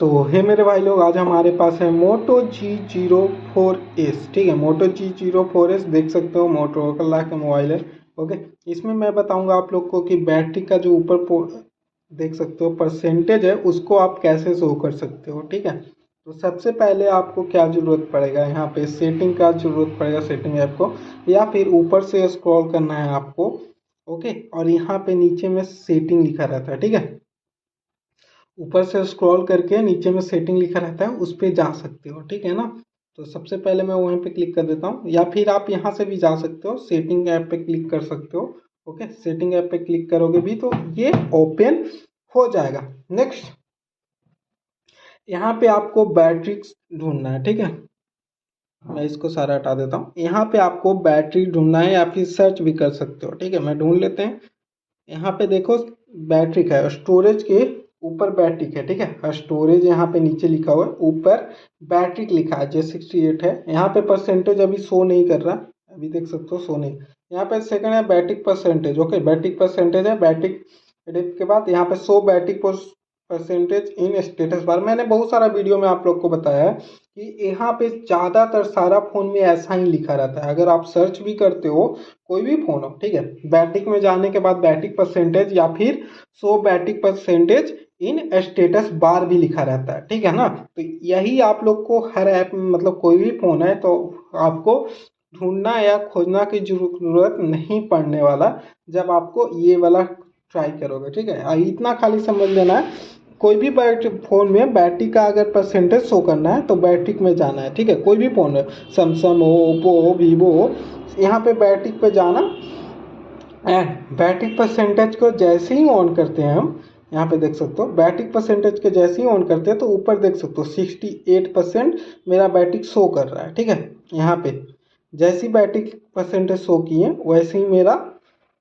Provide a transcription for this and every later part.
तो हे मेरे भाई लोग, आज हमारे पास है Moto G04S। ठीक है, Moto G04S देख सकते हो, मोटोरोला का मोबाइल है। ओके, इसमें मैं बताऊंगा आप लोग को कि बैटरी का जो ऊपर देख सकते हो परसेंटेज है, उसको आप कैसे शो कर सकते हो। ठीक है, तो सबसे पहले आपको क्या ज़रूरत पड़ेगा, यहाँ पे सेटिंग का ज़रूरत पड़ेगा, सेटिंग ऐप को, या फिर ऊपर से स्क्रॉल करना है आपको। ओके, और यहाँ पे नीचे में सेटिंग लिखा रहता है। ठीक है, ऊपर से स्क्रॉल करके नीचे में सेटिंग लिखा रहता है, उस पर जा सकते हो। ठीक है ना, तो सबसे पहले मैं वहीं पे क्लिक कर देता हूँ, या फिर आप यहाँ से भी जा सकते हो, सेटिंग ऐप पे क्लिक कर सकते हो। ओके, सेटिंग ऐप पे क्लिक करोगे भी तो ये ओपन हो जाएगा। नेक्स्ट, यहाँ पे आपको बैटरी ढूंढना है। ठीक है, मैं इसको सारा हटा देता हूँ। यहाँ पे आपको बैटरी ढूंढना है, या फिर सर्च भी कर सकते हो। ठीक है, मैं ढूंढ लेते हैं। यहाँ पे देखो बैटरी का है, स्टोरेज के ऊपर बैटरी है। ठीक है, स्टोरेज यहाँ पे नीचे लिखा हुआ है, ऊपर बैटरी लिखा है J68 है। यहाँ पे परसेंटेज अभी शो नहीं कर रहा, अभी देख सकते हो शो नहीं। यहाँ पे सेकंड है battery percentage. Okay, battery percentage है, बैटरी के बाद यहाँ पे show battery percentage in status bar. मैंने बहुत सारा वीडियो में आप लोग को बताया है कि यहाँ पे ज़्यादातर सारा फ़ोन में ऐसा ही लिखा रहता है। अगर आप सर्च भी करते हो कोई भी फ़ोन हो, ठीक है, बैटरी में जाने के बाद बैटरी परसेंटेज या फिर show battery percentage in status bar भी लिखा रहता है। ठीक है ना, तो यही आप लोग को हर ऐप में, मतलब कोई भी फ़ोन है तो आपको ढूंढना या खोजना की जरूरत नहीं पड़ने वाला, जब आपको ये वाला ट्राई करोगे। ठीक है, इतना खाली समझ लेना है, कोई भी बैटरी फ़ोन में बैटरी का अगर परसेंटेज शो करना है तो बैटरी में जाना है। ठीक है, कोई भी फ़ोन है, सैमसंग हो, ओप्पो हो, वीवो हो, यहाँ पे बैटरी पे जाना एंड बैटरी परसेंटेज को जैसे ही ऑन करते हैं हम, यहाँ पे देख सकते हो बैटरी परसेंटेज के जैसे ही ऑन करते हैं तो ऊपर देख सकते हो 68% मेरा बैटरी शो कर रहा है। ठीक है, यहाँ पे जैसी बैटरी परसेंटेज शो किए वैसे ही मेरा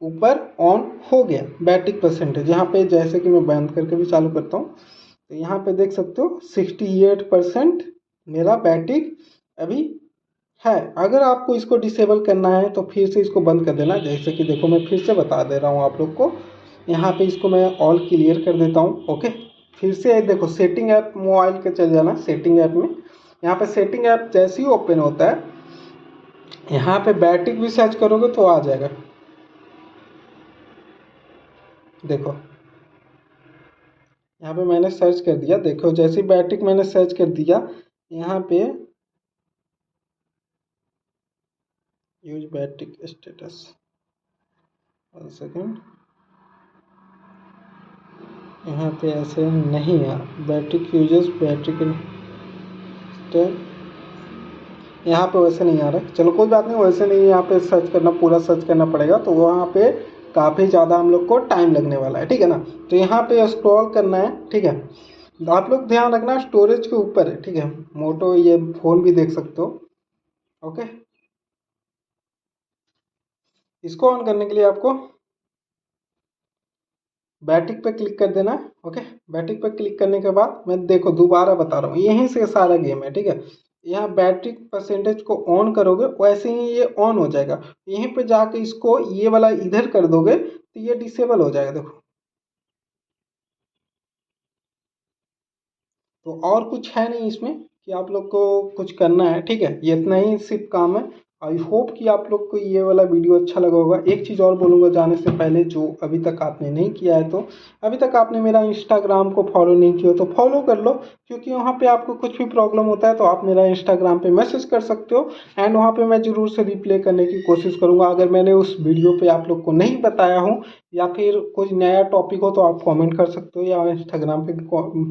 ऊपर ऑन हो गया बैटरी परसेंटेज। यहाँ पे जैसे कि मैं बंद करके भी चालू करता हूँ तो यहाँ पे देख सकते हो 68% मेरा बैटरी अभी है। अगर आपको इसको डिसेबल करना है तो फिर से इसको बंद कर देना। जैसे कि देखो, मैं फिर से बता दे रहा हूँ आप लोग को, यहाँ पे इसको मैं ऑल क्लियर कर देता हूँ। ओके, फिर से देखो सेटिंग ऐप मोबाइल के चल जाना, सेटिंग ऐप में। यहाँ पे सेटिंग ऐप जैसे ही ओपन होता है, यहाँ पे बैटरी भी सर्च करोगे तो आ जाएगा। देखो यहाँ पे मैंने सर्च कर दिया, देखो जैसे बैटरी मैंने सर्च कर दिया, यहाँ पे यूज बैटरी स्टेटस, 1 सेकेंड, यहाँ पे ऐसे नहीं है बैटरी यूजेस, बैटरी के यहाँ पे वैसे नहीं आ रहा है। चलो कोई बात नहीं, वैसे नहीं, यहाँ पे सर्च करना, पूरा सर्च करना पड़ेगा, तो वहाँ पे काफ़ी ज़्यादा हम लोग को टाइम लगने वाला है। ठीक है ना, तो यहाँ पे स्क्रॉल करना है। ठीक है, तो आप लोग ध्यान रखना स्टोरेज के ऊपर है। ठीक है, मोटो ये फ़ोन भी देख सकते हो। ओके, इसको ऑन करने के लिए आपको बैटरी पे क्लिक कर देना है। ओके, बैटरी पे क्लिक करने के बाद मैं देखो दोबारा बता रहा हूँ, यहीं से सारा गेम है। ठीक है, यहाँ बैटरी परसेंटेज को ऑन करोगे वैसे ही ये ऑन हो जाएगा। यहीं पे जाके इसको ये वाला इधर कर दोगे तो ये डिसेबल हो जाएगा। देखो, तो और कुछ है नहीं इसमें कि आप लोग को कुछ करना है। ठीक है, ये इतना ही सिर्फ काम है। आई होप कि आप लोग को ये वाला वीडियो अच्छा लगा होगा। एक चीज़ और बोलूँगा जाने से पहले, जो अभी तक आपने नहीं किया है, तो अभी तक आपने मेरा इंस्टाग्राम को फॉलो नहीं किया तो फॉलो कर लो, क्योंकि वहाँ पे आपको कुछ भी प्रॉब्लम होता है तो आप मेरा इंस्टाग्राम पे मैसेज कर सकते हो, एंड वहाँ पे मैं ज़रूर से रिप्लाई करने की कोशिश करूँगा। अगर मैंने उस वीडियो पे आप लोग को नहीं बताया हूँ या फिर कुछ नया टॉपिक हो तो आप कमेंट कर सकते हो या इंस्टाग्राम पे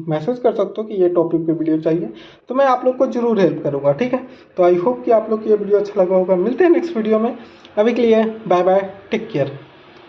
मैसेज कर सकते हो कि ये टॉपिक पे वीडियो चाहिए, तो मैं आप लोग को ज़रूर हेल्प करूँगा। ठीक है, तो आई होप कि आप लोग को ये वीडियो अच्छा लगा होगा। मिलते हैं नेक्स्ट वीडियो में, अभी के लिए बाय बाय, टेक केयर।